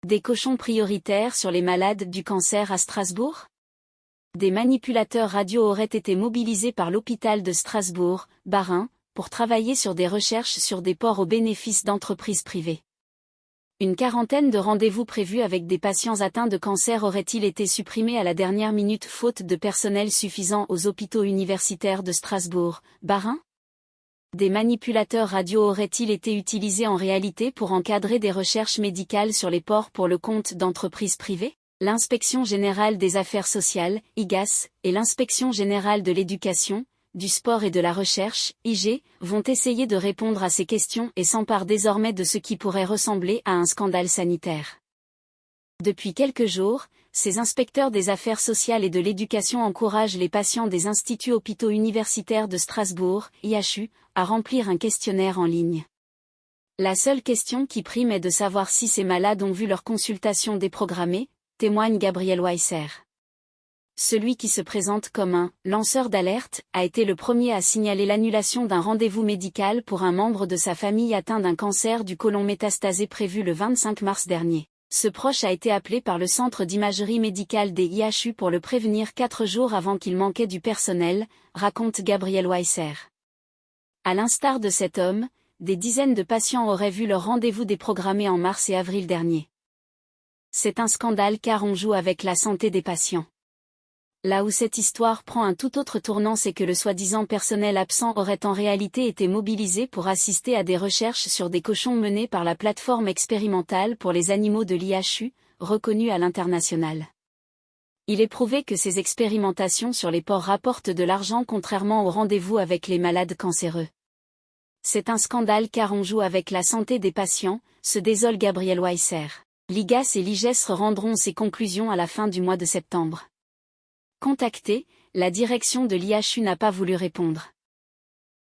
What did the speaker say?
Des cochons prioritaires sur les malades du cancer à Strasbourg? Des manipulateurs radio auraient été mobilisés par l'hôpital de Strasbourg, Bas-Rhin, pour travailler sur des recherches sur des porcs au bénéfice d'entreprises privées. Une quarantaine de rendez-vous prévus avec des patients atteints de cancer auraient-ils été supprimés à la dernière minute faute de personnel suffisant aux hôpitaux universitaires de Strasbourg, Bas-Rhin? Des manipulateurs radio auraient-ils été utilisés en réalité pour encadrer des recherches médicales sur les porcs pour le compte d'entreprises privées? L'Inspection générale des affaires sociales, IGAS, et l'Inspection générale de l'éducation, du sport et de la recherche, IG, vont essayer de répondre à ces questions et s'emparent désormais de ce qui pourrait ressembler à un scandale sanitaire. Depuis quelques jours, ces inspecteurs des affaires sociales et de l'éducation encouragent les patients des instituts hôpitaux universitaires de Strasbourg, IHU, à remplir un questionnaire en ligne. La seule question qui prime est de savoir si ces malades ont vu leur consultation déprogrammée, témoigne Gabriel Weisser. Celui qui se présente comme un « lanceur d'alerte » a été le premier à signaler l'annulation d'un rendez-vous médical pour un membre de sa famille atteint d'un cancer du côlon métastasé prévu le 25 mars dernier. Ce proche a été appelé par le centre d'imagerie médicale des IHU pour le prévenir 4 jours avant qu'il manquait du personnel, raconte Gabriel Weisser. À l'instar de cet homme, des dizaines de patients auraient vu leur rendez-vous déprogrammé en mars et avril dernier. C'est un scandale car on joue avec la santé des patients. Là où cette histoire prend un tout autre tournant, c'est que le soi-disant personnel absent aurait en réalité été mobilisé pour assister à des recherches sur des cochons menées par la plateforme expérimentale pour les animaux de l'IHU, reconnue à l'international. Il est prouvé que ces expérimentations sur les porcs rapportent de l'argent contrairement aux rendez-vous avec les malades cancéreux. C'est un scandale car on joue avec la santé des patients, se désole Gabriel Weisser. L'IGAS et l'IGES rendront ses conclusions à la fin du mois de septembre. Contactée, la direction de l'IHU n'a pas voulu répondre.